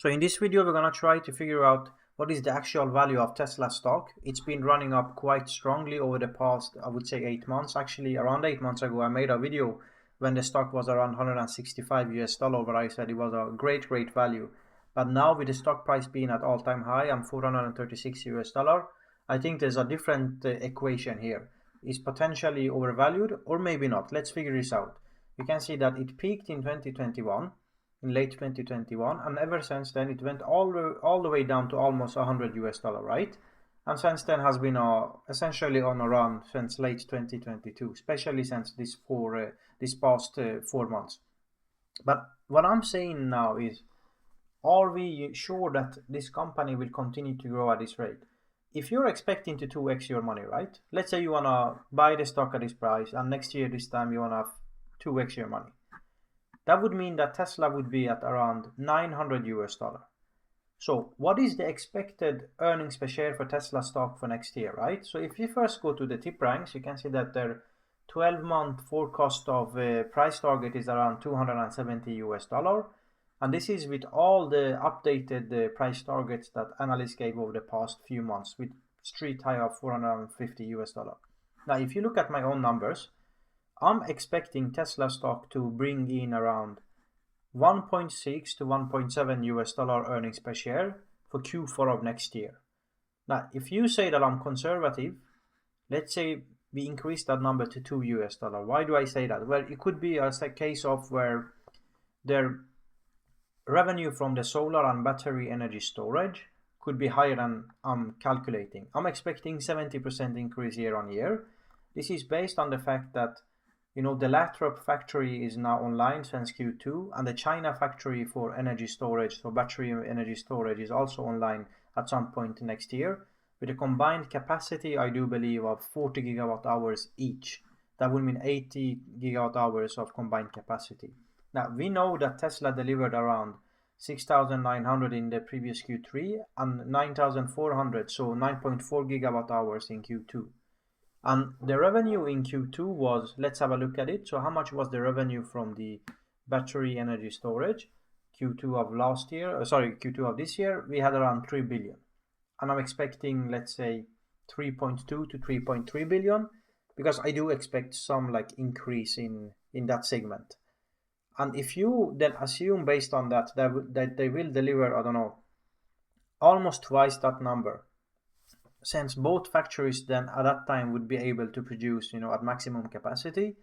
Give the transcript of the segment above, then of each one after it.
So in this video, we're going to try to figure out what is the actual value of Tesla stock. It's been running up quite strongly over the past, I would say 8 months. Actually, around 8 months ago, I made a video when the stock was around 165 US dollar, where I said it was a great value. But now with the stock price being at all-time high and 436 US dollar, I think there's a different equation here. It's potentially overvalued or maybe not. Let's figure this out. You can see that it peaked in 2021. In late 2021, and ever since then it went all the way down to almost 100 US dollar, right? And since then has been essentially on a run since late 2022, especially since this past 4 months. But what I'm saying now is, are we sure that this company will continue to grow at this rate? If you're expecting to 2x your money, right? Let's say you wanna buy the stock at this price, and next year this time you wanna 2x your money. That would mean that Tesla would be at around 900 US dollar. So what is the expected earnings per share for Tesla stock for next year, right? So if you first go to the tip ranks, you can see that their 12-month forecast of price target is around 270 US dollar. And this is with all the updated price targets that analysts gave over the past few months, with street high of 450 US dollar. Now, if you look at my own numbers, I'm expecting Tesla stock to bring in around 1.6 to 1.7 US dollar earnings per share for Q4 of next year. Now, if you say that I'm conservative, let's say we increase that number to 2 US dollar. Why do I say that? Well, it could be a case of where their revenue from the solar and battery energy storage could be higher than I'm calculating. I'm expecting 70% increase year on year. This is based on the fact that the Lathrop factory is now online since Q2, and the China factory for energy storage, so battery energy storage, is also online at some point next year, with a combined capacity, I do believe, of 40 gigawatt hours each. That would mean 80 gigawatt hours of combined capacity. Now, we know that Tesla delivered around 6,900 in the previous Q3 and 9,400, so 9.4 gigawatt hours in Q2. And the revenue in Q2 was, let's have a look at it. So how much was the revenue from the battery energy storage? Q2 of this year, we had around 3 billion. And I'm expecting, let's say, 3.2 to 3.3 billion, because I do expect some increase in that segment. And if you then assume based on that they will deliver, I don't know, almost twice that number, since both factories then at that time would be able to produce, at maximum capacity,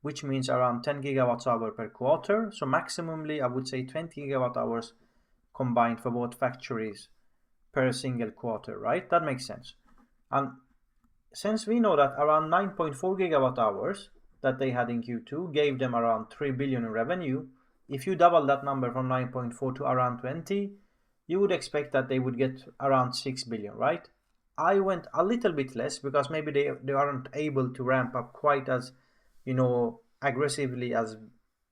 which means around 10 gigawatt hour per quarter. So maximally, I would say 20 gigawatt hours combined for both factories per single quarter, right? That makes sense. And since we know that around 9.4 gigawatt hours that they had in Q2 gave them around 3 billion in revenue, if you double that number from 9.4 to around 20, you would expect that they would get around 6 billion, right? I went a little bit less because maybe they aren't able to ramp up quite as aggressively as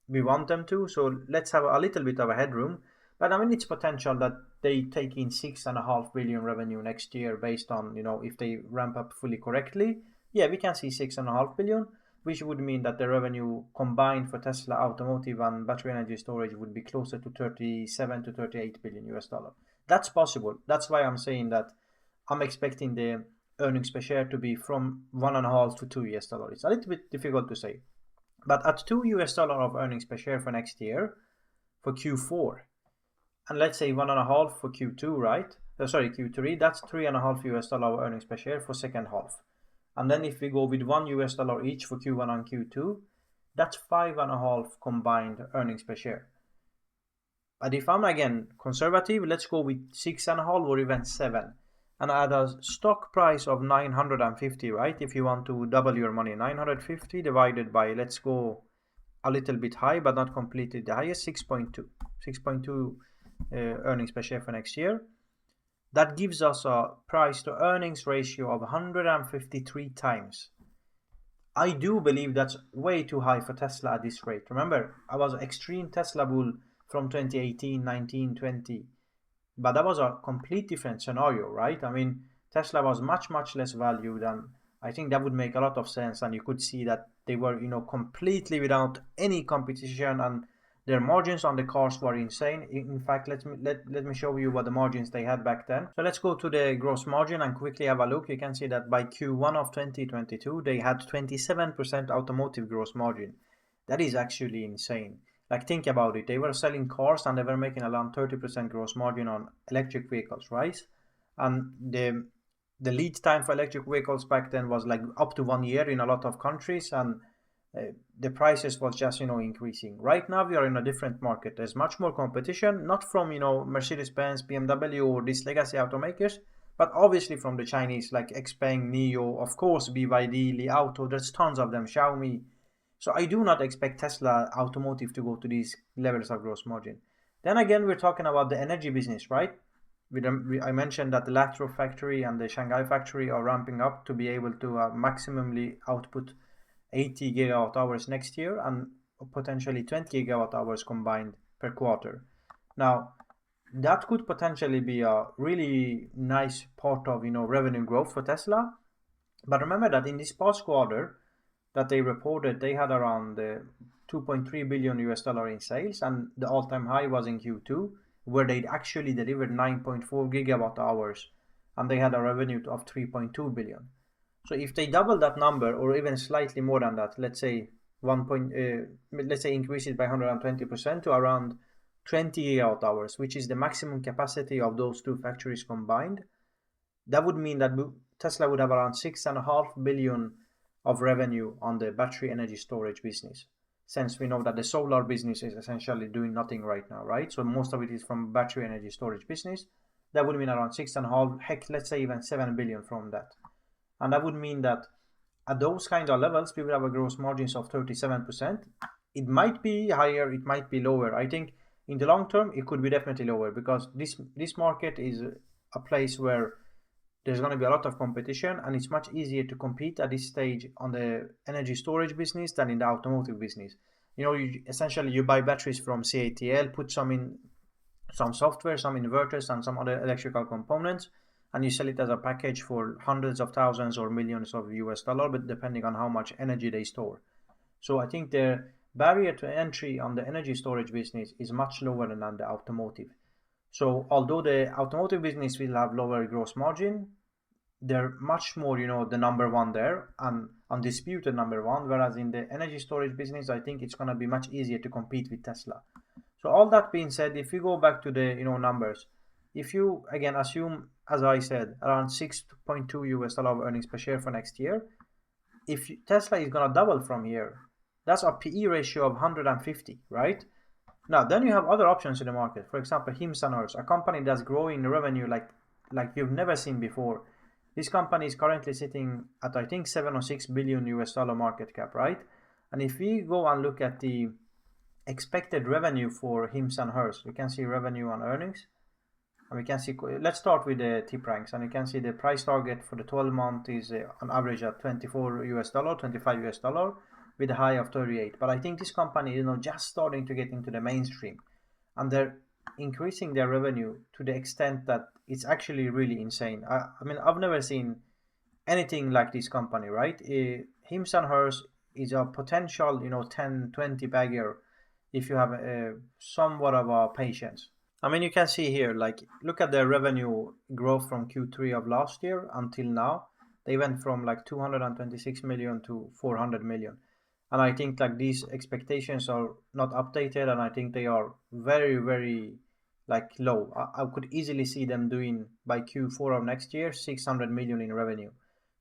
we want them to. So let's have a little bit of a headroom. But I mean, it's potential that they take in 6.5 billion revenue next year based on if they ramp up fully correctly. Yeah, we can see 6.5 billion, which would mean that the revenue combined for Tesla automotive and battery energy storage would be closer to 37 to 38 billion US dollar. That's possible. That's why I'm saying that I'm expecting the earnings per share to be from 1.5 to 2 US dollar. It's a little bit difficult to say. But at 2 US dollar of earnings per share for next year, for Q4, and let's say 1.5 for Q2, right? Q3, that's 3.5 US dollar earnings per share for second half. And then if we go with 1 US dollar each for Q1 and Q2, that's 5.5 combined earnings per share. But if I'm again conservative, let's go with 6.5 or even 7. And at a stock price of 950, right? If you want to double your money, 950 divided by, let's go a little bit high, but not completely the highest, 6.2 earnings per share for next year. That gives us a price to earnings ratio of 153 times. I do believe that's way too high for Tesla at this rate. Remember, I was an extreme Tesla bull from 2018, 19, 20. But that was a complete different scenario, right? I mean, Tesla was much less valued, and I think that would make a lot of sense. And you could see that they were, completely without any competition, and Their margins on the cars were insane. In fact, let me show you what the margins they had back then. So let's go to the gross margin and quickly have a look. You can see that by Q1 of 2022, they had 27% automotive gross margin. That is actually insane. Like, think about it. They were selling cars and they were making around 30% gross margin on electric vehicles, right? And the lead time for electric vehicles back then was like up to 1 year in a lot of countries, and the prices was just increasing. Right now we are in a different market. There's much more competition, not from Mercedes-Benz, BMW, or these legacy automakers, but obviously from the Chinese like Xpeng, NIO, of course BYD, Li Auto. There's tons of them, Xiaomi. So I do not expect Tesla automotive to go to these levels of gross margin. Then again, we're talking about the energy business, right? I mentioned that the Latro factory and the Shanghai factory are ramping up to be able to maximally output 80 gigawatt hours next year and potentially 20 gigawatt hours combined per quarter. Now, that could potentially be a really nice part of revenue growth for Tesla. But remember that in this past quarter that they reported, they had around 2.3 billion US dollar in sales, and the all-time high was in Q2, where they actually delivered 9.4 gigawatt hours, and they had a revenue of 3.2 billion. So if they double that number, or even slightly more than that, let's say increase it by 120% to around 20 gigawatt hours, which is the maximum capacity of those two factories combined, that would mean that Tesla would have around 6.5 billion of revenue on the battery energy storage business, since we know that the solar business is essentially doing nothing right now, right? So most of it is from battery energy storage business. That would mean around 6.5, heck, let's say even 7 billion from that. And that would mean that at those kind of levels, we will have a gross margins of 37%. It might be higher, it might be lower. I think in the long term, it could be definitely lower, because this market is a place where there's going to be a lot of competition, and it's much easier to compete at this stage on the energy storage business than in the automotive business. Essentially you buy batteries from CATL, put some software, some inverters, and some other electrical components, and you sell it as a package for hundreds of thousands or millions of US dollar, but depending on how much energy they store. So I think the barrier to entry on the energy storage business is much lower than the automotive. So although the automotive business will have lower gross margin, they're much more, the number one there, and undisputed number one, whereas in the energy storage business, I think it's going to be much easier to compete with Tesla. So all that being said, if you go back to the numbers, if you again assume, as I said, around 6.2 US dollar earnings per share for next year, if Tesla is going to double from here, that's a PE ratio of 150, right? Now, then you have other options in the market. For example, Hims & Hers, a company that's growing revenue like you've never seen before. This company is currently sitting at, I think, 7 or 6 billion US dollar market cap, right? And if we go and look at the expected revenue for Hims & Hers, we can see revenue and earnings. And we can see, let's start with the tip ranks, and you can see the price target for the 12 month is on average at 24 US dollar, 25 US dollar, with a high of 38. But I think this company is just starting to get into the mainstream, and they're increasing their revenue to the extent that it's actually really insane. I mean, I've never seen anything like this company, right? Hims & Hers is a potential 10-20 bagger if you have somewhat of a patience. I mean, you can see here, like, look at their revenue growth from Q3 of last year until now. They went from like 226 million to 400 million. And I think like these expectations are not updated, and I think they are very, very like low. I could easily see them doing by Q4 of next year 600 million in revenue.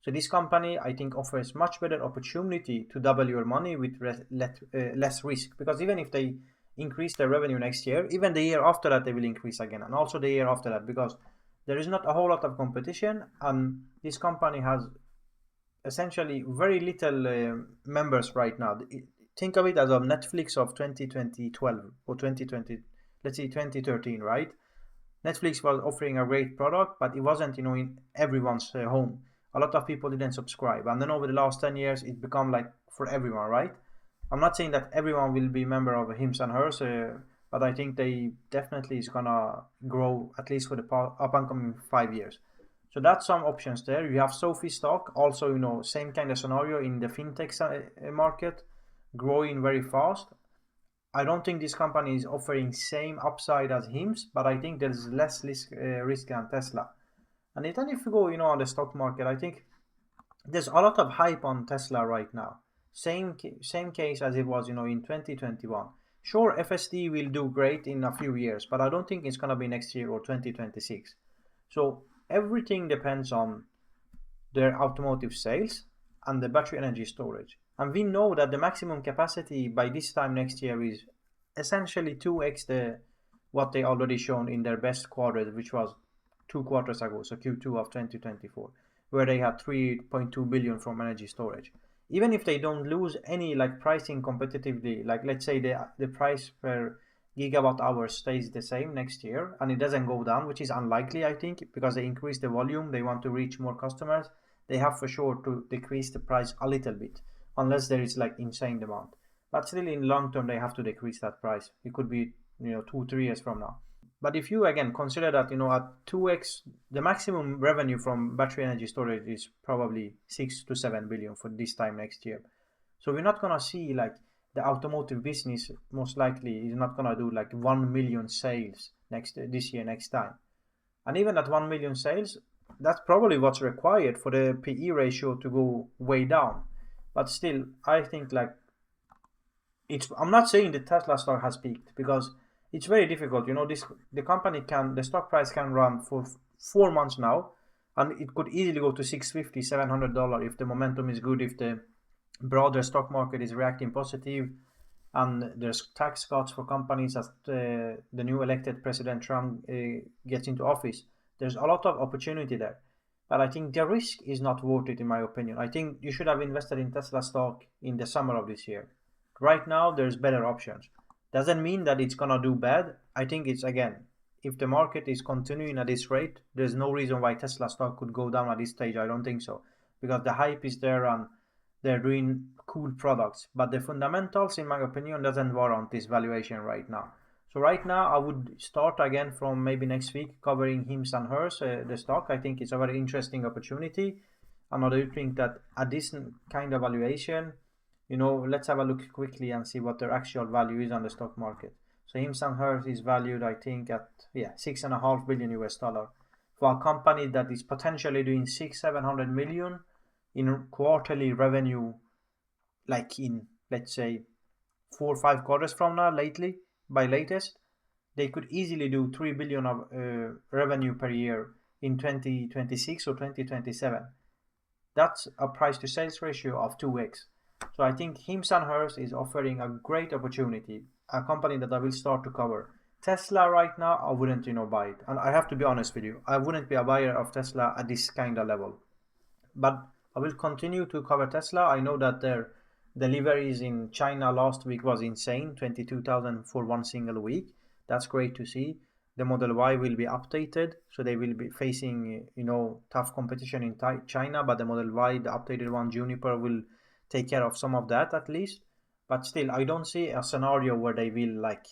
So this company, I think, offers much better opportunity to double your money with less risk, because even if they increase their revenue next year, even the year after that they will increase again, and also the year after that, because there is not a whole lot of competition, and this company has essentially very little members right now. Think of it as a Netflix of 2012 or 2020, let's say 2013, right? Netflix was offering a great product, but it wasn't in everyone's home. A lot of people didn't subscribe, and then over the last 10 years it become like for everyone, right? I'm not saying that everyone will be a member of Hims & Hers, but I think they definitely is gonna grow at least for the up and coming 5 years. So that's some options there. You have Sophie stock, also same kind of scenario in the fintech market, growing very fast. I don't think this company is offering same upside as HIMS, but I think there's less risk than Tesla. And then if you go, on the stock market, I think there's a lot of hype on Tesla right now. Same case as it was, in 2021. Sure, FSD will do great in a few years, but I don't think it's gonna be next year or 2026. So everything depends on their automotive sales and the battery energy storage. And we know that the maximum capacity by this time next year is essentially 2x what they already shown in their best quarter, which was 2 quarters ago, so Q2 of 2024, where they had 3.2 billion from energy storage. Even if they don't lose any like pricing competitively, like let's say the price per gigawatt hour stays the same next year and it doesn't go down, which is unlikely, I think, because they increase the volume, they want to reach more customers, they have for sure to decrease the price a little bit, unless there is like insane demand. But still, in long term, they have to decrease that price. It could be 2 3 years from now. But if you again consider that at 2x, the maximum revenue from battery energy storage is probably 6 to 7 billion for this time next year. So we're not gonna see like the automotive business most likely is not gonna do like 1 million sales this year next time. And even at 1 million sales, that's probably what's required for the PE ratio to go way down. But still, I think like I'm not saying the Tesla stock has peaked because it's very difficult. The stock price can run for 4 months now, and it could easily go to $650, $700 if the momentum is good, if the broader stock market is reacting positive, and there's tax cuts for companies as the new elected President Trump gets into office. There's a lot of opportunity there. But I think the risk is not worth it, in my opinion. I think you should have invested in Tesla stock in the summer of this year. Right now, there's better options. Doesn't mean that it's gonna do bad. I think it's, again, if the market is continuing at this rate, there's no reason why Tesla stock could go down at this stage. I don't think so, because the hype is there and they're doing cool products. But the fundamentals, in my opinion, doesn't warrant this valuation right now. So right now, I would start again from maybe next week covering HIMS and HERS, the stock. I think it's a very interesting opportunity. And I do think that at this kind of valuation, let's have a look quickly and see what their actual value is on the stock market. So HIMS and HERS is valued, I think, at $6.5 billion US for a company that is potentially doing 600-700 million in quarterly revenue, like in, let's say, 4 or 5 quarters from now, by latest. They could easily do 3 billion of revenue per year in 2026 or 2027. That's a price to sales ratio of 2x. So I think HIMS and HERS is offering a great opportunity, a company that I will start to cover. Tesla right now, I wouldn't, buy it. And I have to be honest with you, I wouldn't be a buyer of Tesla at this kind of level. But I will continue to cover Tesla. I know that their deliveries in China last week was insane, 22,000 for one single week. That's great to see. The Model Y will be updated, so they will be facing, tough competition in China, but the Model Y, the updated one, Juniper, will take care of some of that at least. But still, I don't see a scenario where they will like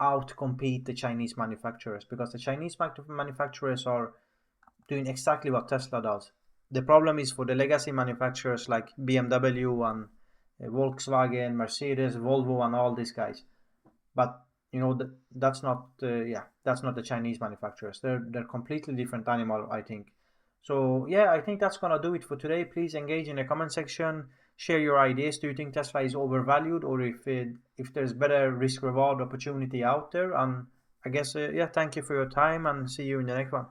outcompete the Chinese manufacturers, because the Chinese manufacturers are doing exactly what Tesla does. The problem is for the legacy manufacturers like BMW and Volkswagen, Mercedes, Volvo, and all these guys. But that's not the Chinese manufacturers. They're completely different animal, I think. So yeah, I think that's gonna do it for today. Please engage in the comment section. Share your ideas. Do you think Tesla is overvalued, or if there's better risk reward opportunity out there? And I guess thank you for your time, and see you in the next one.